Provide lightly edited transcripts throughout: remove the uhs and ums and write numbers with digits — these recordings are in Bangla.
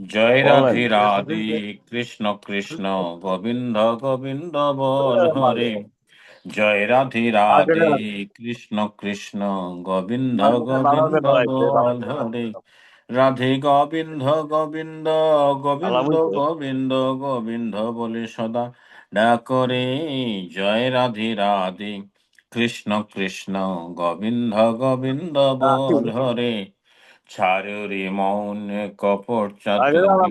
জয় বলেন। রাধে রাধে, কৃষ্ণ কৃষ্ণ গোবিন্দ গোবিন্দ বল হরে। জয় রাধে রাধে, কৃষ্ণ কৃষ্ণ গোবিন্দ গোবিন্দ বল হরে। রাধে গোবিন্দ গোবিন্দ গোবিন্দ গোবিন্দ গোবিন্দ বলে সদা ডাকরে। জয় রাধে রাধে, কৃষ্ণ কৃষ্ণ গোবিন্দ গোবিন্দ বল হরে। ছাড়রে মৌন কপট চাতুরি,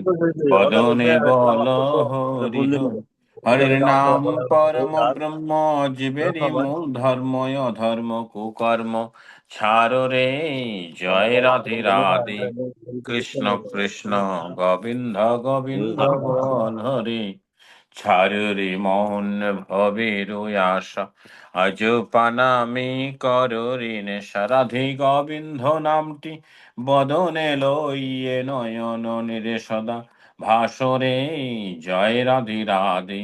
বদনে বল হরি হরি। হরির নাম পরম ব্রহ্ম, জীবেরই মূল ধর্ময় অধর্ম কুকর্ম। ছাড় রে, জয় রাধে রাধে, কৃষ্ণ কৃষ্ণ গোবিন্দ গোবিন্দ বল হরে। ছাড় রে মোহন ভবের আশা, আজ পানামি করো রে নেশা। রাধে গোবিন্দ নামটি বদনে লইয়ে নয়ন নিরে সদা ভাসরে। জয় রাধে রাধে,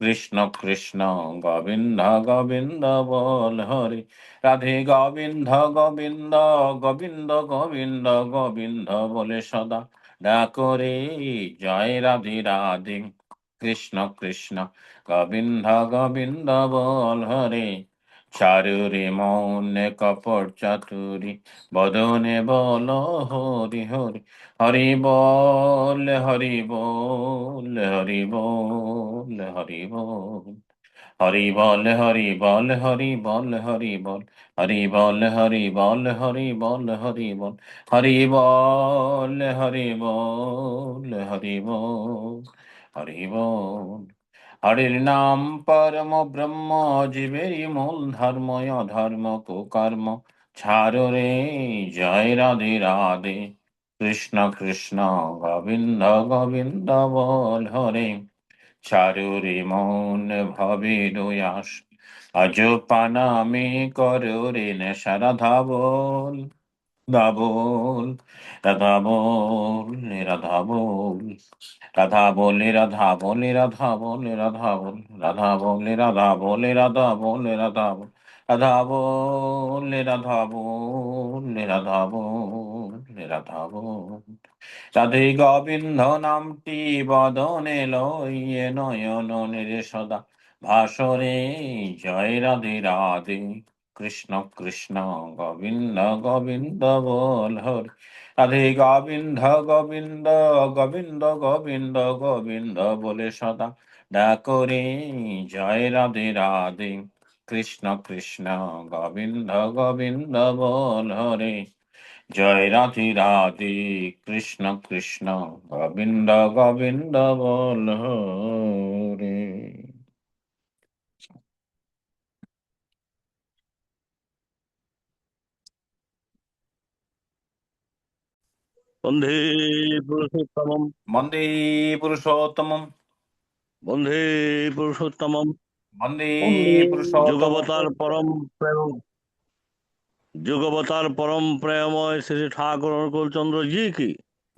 কৃষ্ণ কৃষ্ণ গোবিন্দ গোবিন্দ বল হরে। রাধে গোবিন্দ গোবিন্দ গোবিন্দ গোবিন্দ গোবিন্দ বলে সদা ডাকরে। জয় রাধে রাধে, কৃষ্ণ কৃষ্ণ গোবিন্দ গোবিন্দ বল হরে। চারুরে মৌন কপট চাতুরি, বদনে বল হরি হরি। হরি বল হরি বল হরি বল হরি বল। হরি বল হরি বল হরি বল হরি বল। হরি বল হরি বল হরি বল হরি বল। হরি বল হরি বল হরি বল হরি বল। হরির নাম পরম ব্রহ্ম, জীবেরই মূল ধর্ময় অধর্ম কুকর্ম। ছাড়ো রে, জয় রাধে রাধে, কৃষ্ণ কৃষ্ণ গোবিন্দ গোবিন্দ বল হরে। চারুরে মন ভবে দয়াস, আজ পানামি করো রে নেশা। রাধা বল রাধা বল রাধা বল রাধা বল। রাধা বলে রাধা বলে রাধা বলে রাধা বল। রাধা বলে রাধা বলে রাধা বলে রাধা বল। রাধা বলে রাধা বলে রাধা বলে রাধা বল। রাধে গোবিন্দ নামটি বদনে লইয়ে নয়ন নিরে সদা ভাসরে। জয় রাধে রাধে, কৃষ্ণ কৃষ্ণ গোবিন্দ গোবিন্দ বল হরে। রাধে গোবিন্দ গোবিন্দ গোবিন্দ গোবিন্দ গোবিন্দ বলে সদা ডাকরে। জয় রাধে রাধে, কৃষ্ণ কৃষ্ণ গোবিন্দ গোবিন্দ বল হরে। জয় রাধে রাধে, কৃষ্ণ কৃষ্ণ গোবিন্দ গোবিন্দ বল হরে। বন্ধে পুরুষোত্তমম, বন্দে পুরুষোত্তমম, বন্ধে পুরুষোত্তমম, বন্দে পুরুষোত্তমম। যুগবতার পরম প্রেম, যুগবতার পরম প্রেমময় শ্রী ঠাকুর অনুকূল চন্দ্র জি কি।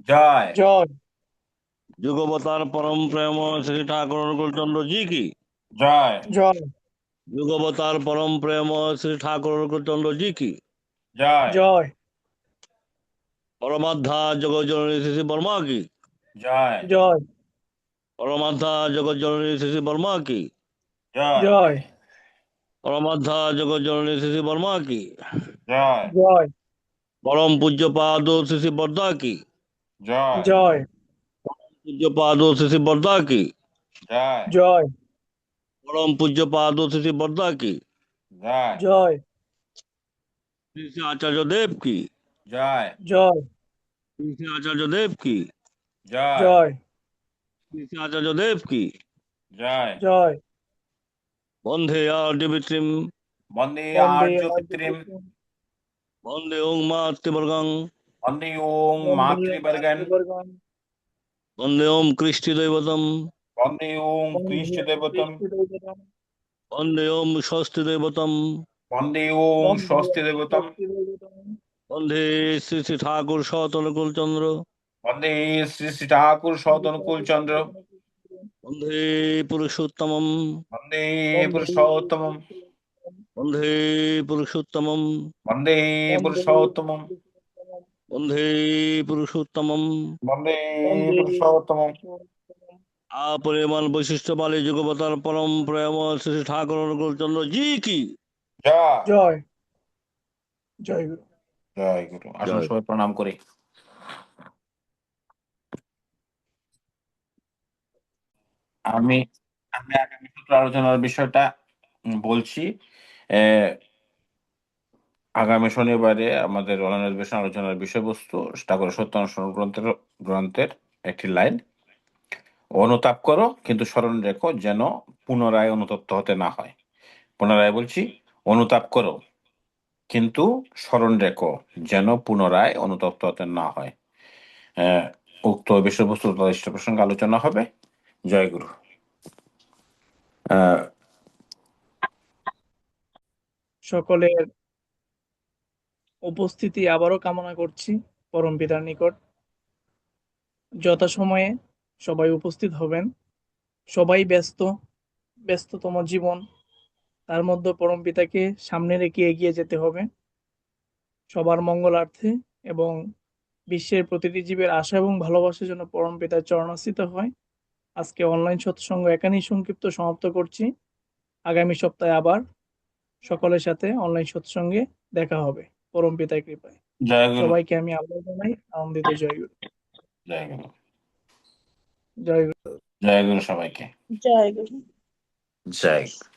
জয় জয় যুগবতার পরম প্রেমময় শ্রী ঠাকুর অনুকূল চন্দ্র জি কি। জয় জয় যুগবতার পরম প্রেমময় শ্রী ঠাকুর অনুকূল চন্দ্র জি কি। জয় জয় পরমাধ্যা জগৎ জননী শ্রী শ্রী বর্মা কি। জয় জয় পরমাধ্যা জগৎ জননী শ্রী শ্রী বর্মা কি। জয় জয় পরমাধ্যা জগৎ জননী শ্রী শ্রী বর্মা কি। জয় জয় পরম পূজ্য পাদ শ্রী শ্রী বর্দা কি। জয় জয় পূজ্য পাদ শ্রী শ্রী বর্দা কি। জয় জয় পরম পূজ্য পাদ শ্রী শ্রী বর্দা কি। জয় জয় শ্রী শ্রী আচার্য দেব কি। জয় জয় শ্রী শ্রী আচার্য দেব কি। জয় জয় শ্রী শ্রী আচার্য দেব কি। জয়। জয় বন্ধে আর্যবিত্রিম, বন্দে বন্দে আর্য পিতৃম, আর্যপুত্রম, বন্দে ওং মাতৃবর্গং, বন্দে ওং বন্দে মাতৃবর্গন, মাতৃবর্গম, বন্দে ওম কৃষ্টি দৈবতম, বন্দে ওং বন্দে কৃষ্ণ দেবতম, কৃষ্ণদৈবতম, বন্দে ওম ষষ্ঠী দৈবতম, বন্দে ওং বন্দে স্বস্তি দেবতম, শক্তিদৈবতম, বন্দে শ্রী শ্রী ঠাকুর সৎ অনুকূল চন্দ্র, বন্দে শ্রী শ্রী ঠাকুর সদনুকূল চন্দ্র, বন্দে পুরুষোত্তমম, বন্দে বন্দে পুরুষোত্তমম, বন্দে পুরুষোত্তমম, বন্দে বন্দে পুরুষোত্তমম, বন্দে পুরুষোত্তমম বন্দে বন্দে পুরুষোত্তমম। अपरिमाण वैशिष्ट वाले जुगवतार परम प्रेम श्री ठाकुर अनुकूल चंद्र जी की জয় জয় জয় গুরু। জয় গুরু। আসুন জয়। সবাই প্রণাম করি। আমি আমি আগামী সূত্র আলোচনার বিষয়টা বলছি। আগামী শনিবারে আমাদের অনলাইন অধিবেশন আলোচনার বিষয়বস্তু ঠাকুর সত্যানুসরণ গ্রন্থের একটি লাইন, অনুতাপ করো কিন্তু স্মরণ রেখো যেন পুনরায় অনুতপ্ত হতে না হয়। পুনরায় বলছি, অনুতাপ করো কিন্তু স্মরণ রেখো যেন পুনরায় অনুতপ্ত হতে না হয়। উক্ত বিষয়বস্তু তদিষ্ট প্রসঙ্গে আলোচনা হবে। জয় গুরু। সকলের উপস্থিতি আবারও কামনা করছি পরম পিতার নিকট। যথাসময়ে সবাই উপস্থিত হবেন। সবাই ব্যস্ততম জীবন, তার মধ্যে পরম পিতাকে সামনে রেখে এগিয়ে যেতে হবে সবার মঙ্গলার্থে, এবং বিশ্বের প্রতিটি জীবের আশা এবং ভালোবাসার জন্য পরম পিতার চরণাশ্রিত হয়। আজকে অনলাইন সৎসঙ্গ এখানেই সংক্ষিপ্ত সমাপ্ত করছি। আগামী সপ্তাহে আবার সকলের সাথে অনলাইন সৎসঙ্গে দেখা হবে পরম পিতার কৃপায়। জয় গুরু। সবাইকে আমি আবার জানাই আনন্দিত জয় গুরু। জয় গুরু। জয় গুরু। জয় গুরু সবাইকে। জয় গুরু। জয় গুরু।